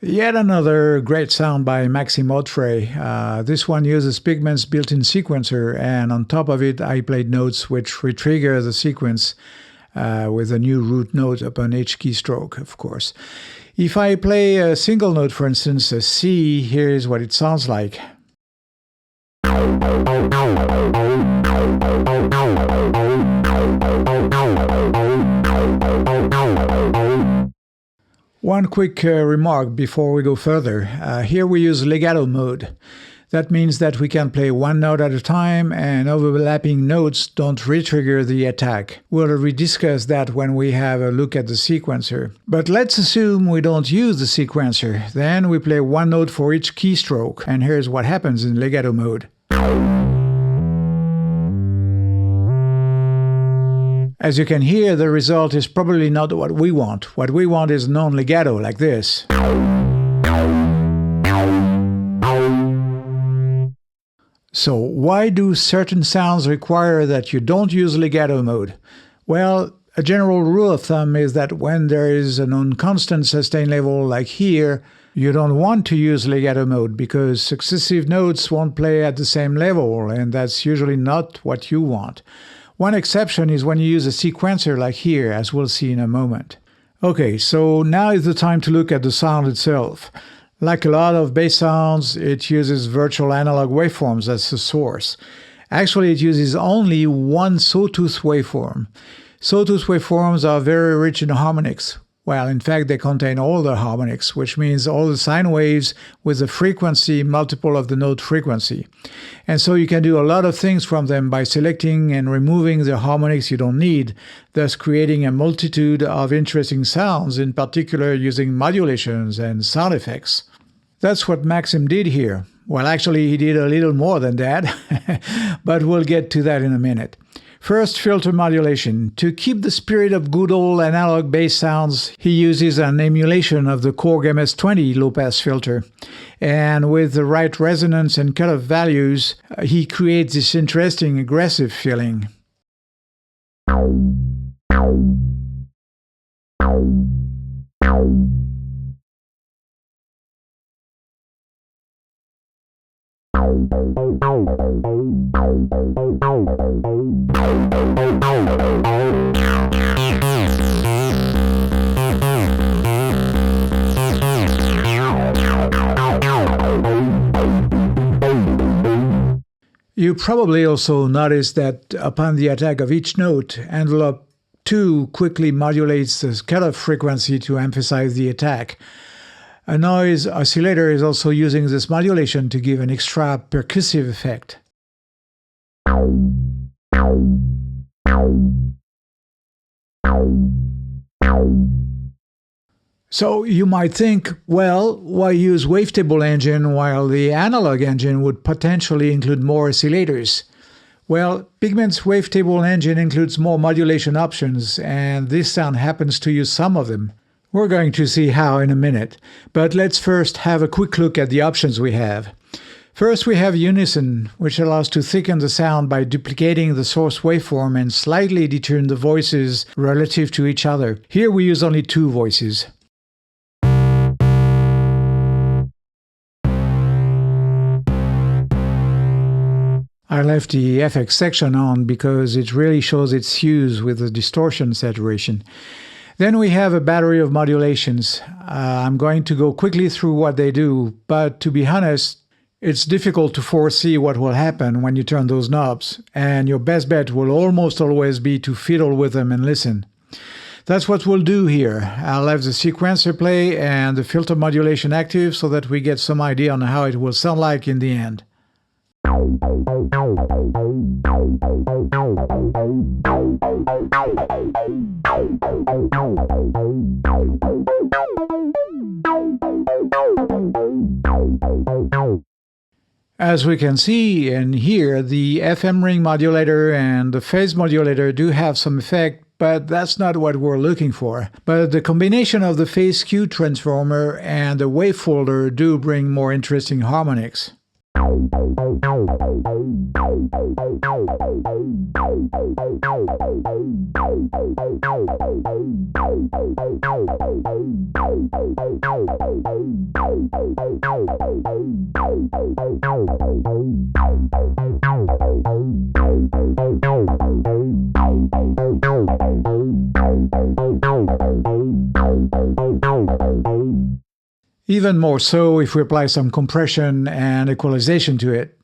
Yet another great sound by Maxime Arturia. This one uses Pigments built-in sequencer, and on top of it I played notes which re-trigger the sequence with a new root note upon each keystroke, of course. If I play a single note, for instance a C, here's what it sounds like. One quick remark before we go further. Here we use legato mode. That means that we can play one note at a time and overlapping notes don't re-trigger the attack. We'll rediscuss that when we have a look at the sequencer. But let's assume we don't use the sequencer. Then we play one note for each keystroke, and here's what happens in legato mode. As you can hear, the result is probably not what we want. What we want is non-legato, like this. So why do certain sounds require that you don't use legato mode? Well, a general rule of thumb is that when there is a non-constant sustain level like here, you don't want to use legato mode because successive notes won't play at the same level, and that's usually not what you want. One exception is when you use a sequencer like here, as we'll see in a moment. Okay, so now is the time to look at the sound itself. Like a lot of bass sounds, it uses virtual analog waveforms as the source. Actually, it uses only one sawtooth waveform. Sawtooth waveforms are very rich in harmonics. Well, in fact, they contain all the harmonics, which means all the sine waves with a frequency multiple of the note frequency. And so you can do a lot of things from them by selecting and removing the harmonics you don't need, thus creating a multitude of interesting sounds, in particular using modulations and sound effects. That's what Maxime did here. Well, actually, he did a little more than that, but we'll get to that in a minute. First, filter modulation. To keep the spirit of good old analog bass sounds, he uses an emulation of the Korg MS-20 low-pass filter. And with the right resonance and cutoff values, he creates this interesting aggressive feeling. You probably also noticed that upon the attack of each note, envelope 2 quickly modulates the cutoff frequency to emphasize the attack. A noise oscillator is also using this modulation to give an extra percussive effect. So you might think, well, why use wavetable engine while the analog engine would potentially include more oscillators? Well, Pigments' wavetable engine includes more modulation options, and this sound happens to use some of them. We're going to see how in a minute, but let's first have a quick look at the options we have. First, we have unison, which allows to thicken the sound by duplicating the source waveform and slightly detune the voices relative to each other. Here we use only 2 voices. I left the FX section on because it really shows its hues with the distortion saturation. Then we have a battery of modulations. I'm going to go quickly through what they do, but to be honest, it's difficult to foresee what will happen when you turn those knobs, and your best bet will almost always be to fiddle with them and listen. That's what we'll do here. I'll have the sequencer play and the filter modulation active so that we get some idea on how it will sound like in the end. As we can see and hear, the FM ring modulator and the phase modulator do have some effect, but that's not what we're looking for. But the combination of the phase skew transformer and the wave folder do bring more interesting harmonics. Even more so if we apply some compression and equalization to it.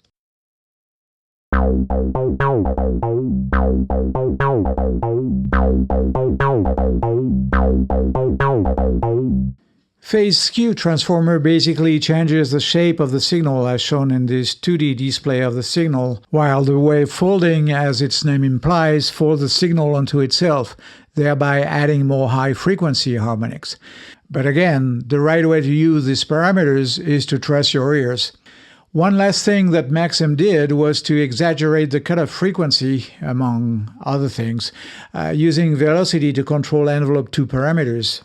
Phase skew transformer basically changes the shape of the signal as shown in this 2D display of the signal, while the wave folding, as its name implies, folds the signal onto itself, thereby adding more high-frequency harmonics. But again, the right way to use these parameters is to trust your ears. One last thing that Maxim did was to exaggerate the cutoff frequency, among other things, using velocity to control envelope 2 parameters.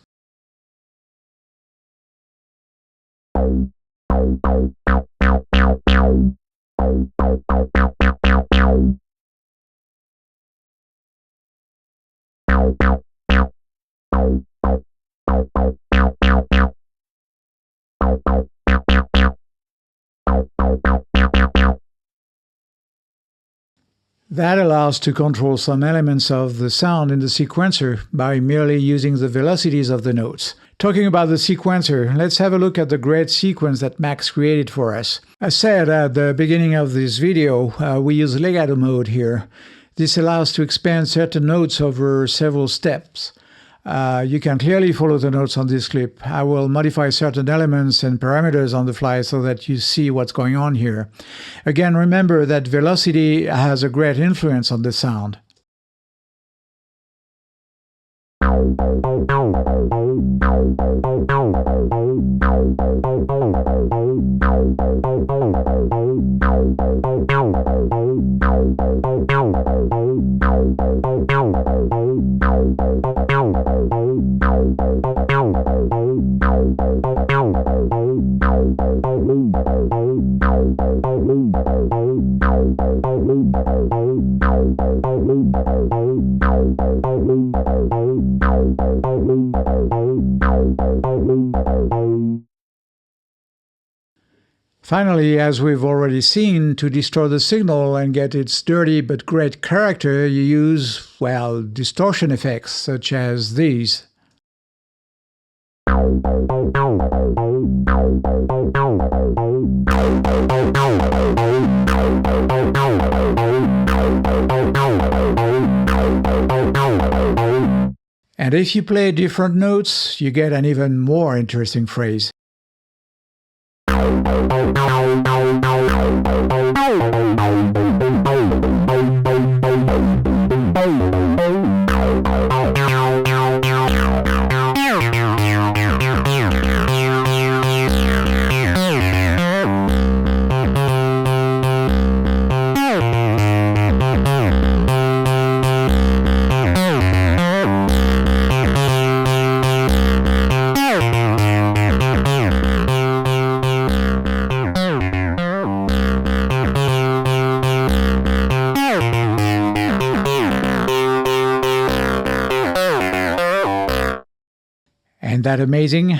That allows to control some elements of the sound in the sequencer by merely using the velocities of the notes. Talking about the sequencer, let's have a look at the great sequence that Max created for us. As said at the beginning of this video, we use legato mode here. This allows to expand certain notes over several steps. You can clearly follow the notes on this clip. I will modify certain elements and parameters on the fly so that you see what's going on here. Again, remember that velocity has a great influence on the sound. Finally, as we've already seen, to distort the signal and get its dirty but great character, you use, well, distortion effects such as these. And if you play different notes, you get an even more interesting phrase. Ain't that amazing?